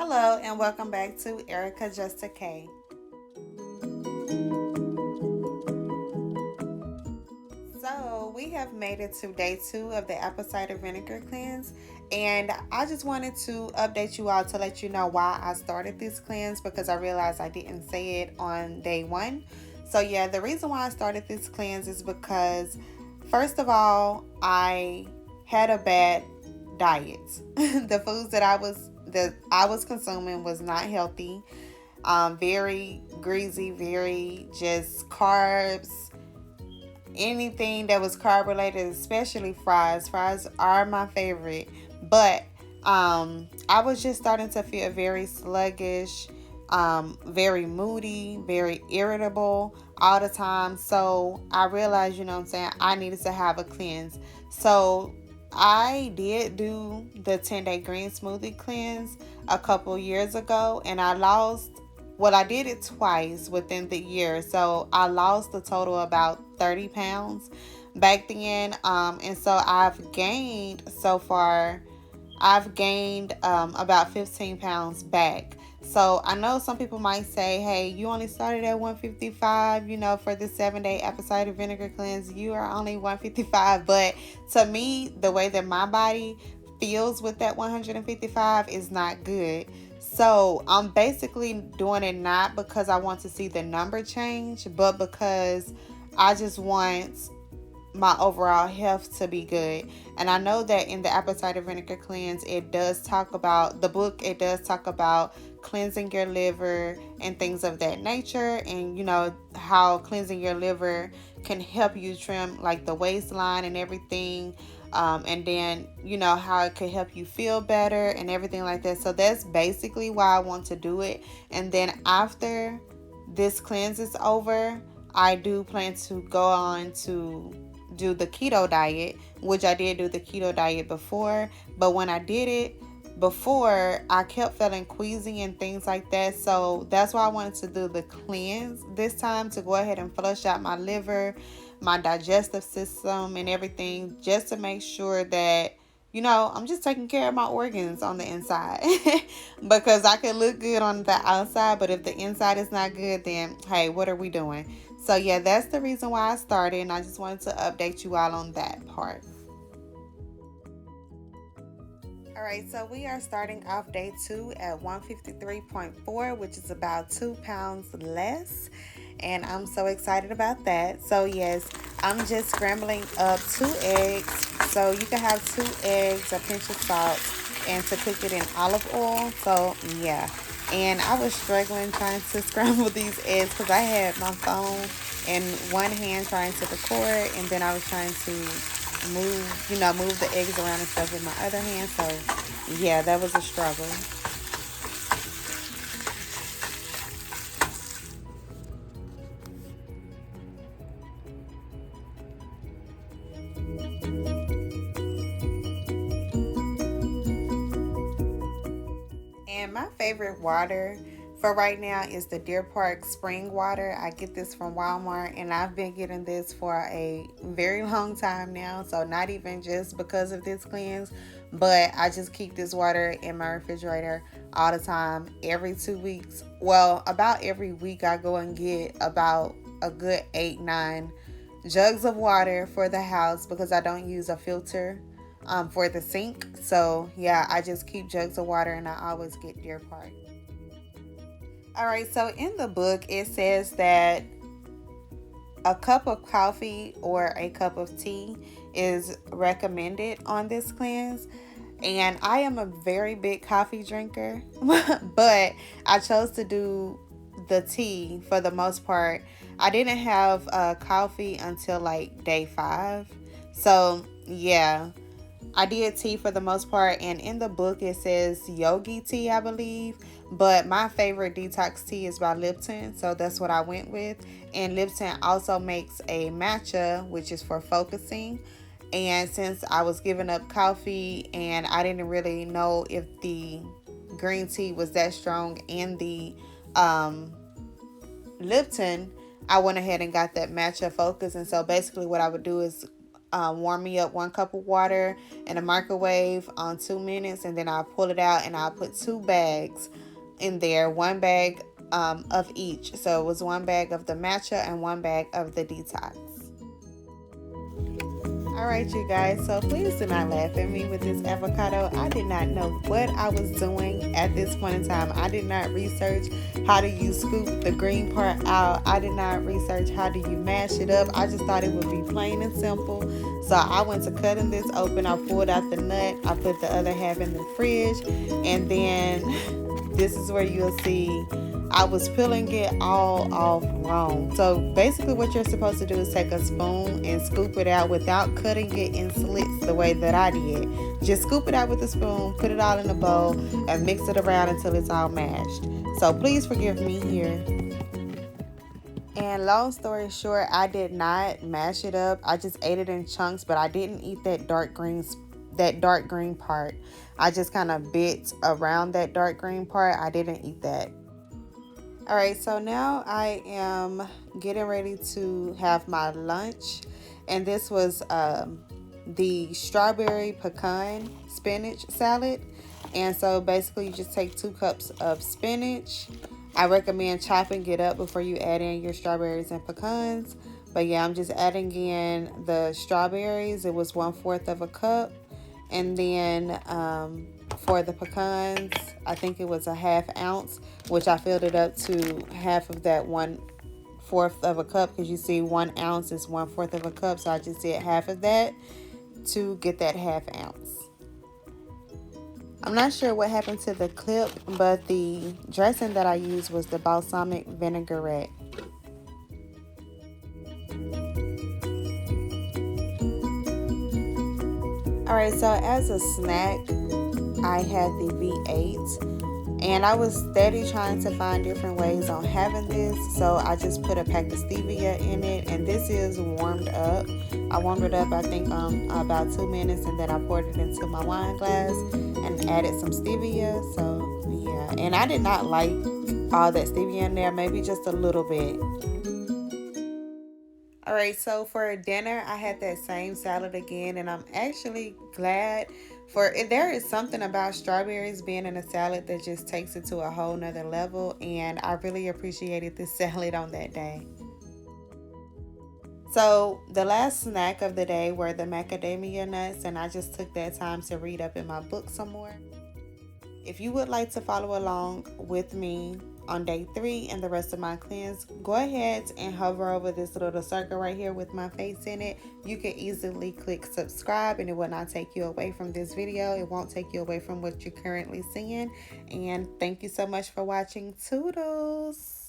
Hello and welcome back to ErikaJustaK. So we have made it to day 2 of the apple cider vinegar cleanse, and I just wanted to update you all to let you know why I started this cleanse, because I realized I didn't say it on day 1. So yeah, the reason why I started this cleanse is because first of all, I had a bad diet. The foods that I was consuming was not healthy. Very greasy, very just carbs, anything that was carb related, especially fries. Fries are my favorite. But I was just starting to feel very sluggish, very moody, very irritable all the time. So I realized, you know what I'm saying, I needed to have a cleanse. So I did do the 10-day green smoothie cleanse a couple years ago, and I did it twice within the year. So I lost a total about 30 pounds back then. And so I've gained about 15 pounds back. So I know some people might say, hey, you only started at 155, for the 7-day apple cider vinegar cleanse. You are only 155. But to me, the way that my body feels with that 155 is not good. So I'm basically doing it not because I want to see the number change, but because I just want my overall health to be good. And I know that in the apple cider vinegar cleanse, it does talk about cleansing your liver and things of that nature, and how cleansing your liver can help you trim like the waistline and everything, and then how it could help you feel better and everything like that. So that's basically why I want to do it. And then after this cleanse is over, I do plan to go on to do the keto diet, which I did do the keto diet before. But when I did it before, I kept feeling queasy and things like that. So that's why I wanted to do the cleanse this time, to go ahead and flush out my liver, my digestive system and everything, just to make sure that I'm just taking care of my organs on the inside. Because I could look good on the outside, but if the inside is not good, then hey, what are we doing? So yeah, that's the reason why I started, and I just wanted to update you all on that part. All right, so we are starting off day 2 at 153.4, which is about 2 pounds less. And I'm so excited about that. So yes, I'm just scrambling up 2 eggs. So you can have 2 eggs, a pinch of salt, and to cook it in olive oil. So yeah. And I was struggling trying to scramble these eggs because I had my phone in one hand trying to record, and then I was trying to move the eggs around and stuff with my other hand. So yeah, that was a struggle. And my favorite water for right now is the Deer Park spring water. I get this from Walmart, and I've been getting this for a very long time now. So not even just because of this cleanse, but I just keep this water in my refrigerator all the time. Every 2 weeks, well, about every week, I go and get about a good 8-9 jugs of water for the house, because I don't use a filter for the sink. So yeah, I just keep jugs of water, and I always get Deer Park. All right, so in the book it says that a cup of coffee or a cup of tea is recommended on this cleanse. And I am a very big coffee drinker, but I chose to do the tea for the most part. I didn't have coffee until like day 5. So yeah, I did tea for the most part, and in the book it says yogi tea, I believe. But my favorite detox tea is by Lipton, so that's what I went with. And Lipton also makes a matcha, which is for focusing. And since I was giving up coffee and I didn't really know if the green tea was that strong in the Lipton, I went ahead and got that matcha focus. And so basically what I would do is warm me up 1 cup of water in a microwave on 2 minutes, and then I'll pull it out and I'll put 2 bags in there, 1 bag of each. So it was 1 bag of the matcha and 1 bag of the detox. Alright, you guys, so please do not laugh at me with this avocado. I did not know what I was doing at this point in time. I did not research how do you scoop the green part out. I did not research how do you mash it up. I just thought it would be plain and simple. So I went to cutting this open. I pulled out the nut. I put the other half in the fridge. And then this is where you'll see I was peeling it all off wrong. So basically what you're supposed to do is take a spoon and scoop it out without cutting it in slits the way that I did. Just scoop it out with a spoon, put it all in a bowl, and mix it around until it's all mashed. So please forgive me here. And long story short, I did not mash it up. I just ate it in chunks, but I didn't eat that dark green part. I just kind of bit around that dark green part. I didn't eat that. Alright, so now I am getting ready to have my lunch, and this was the strawberry pecan spinach salad. And so basically you just take 2 cups of spinach. I recommend chopping it up before you add in your strawberries and pecans, but yeah, I'm just adding in the strawberries. It was 1/4 of a cup, and then for the pecans, I think it was a 1/2 ounce, which I filled it up to half of that 1/4 of a cup, because you see 1 ounce is 1/4 of a cup, so I just did half of that to get that 1/2 ounce. I'm not sure what happened to the clip, but the dressing that I used was the balsamic vinaigrette. Alright, so as a snack, I had the V8, and I was steady trying to find different ways on having this, so I just put a pack of stevia in it, and this is warmed up. I warmed it up, I think, about 2 minutes, and then I poured it into my wine glass and added some stevia. So yeah, and I did not like all that stevia in there, maybe just a little bit. Alright, so for dinner, I had that same salad again, and I'm actually glad for it. There is something about strawberries being in a salad that just takes it to a whole nother level, and I really appreciated this salad on that day. So the last snack of the day were the macadamia nuts, and I just took that time to read up in my book some more. If you would like to follow along with me on day 3 and the rest of my cleanse, go ahead and hover over this little circle right here with my face in it. You can easily click subscribe, and it will not take you away from this video. It won't take you away from what you're currently seeing. And thank you so much for watching. Toodles!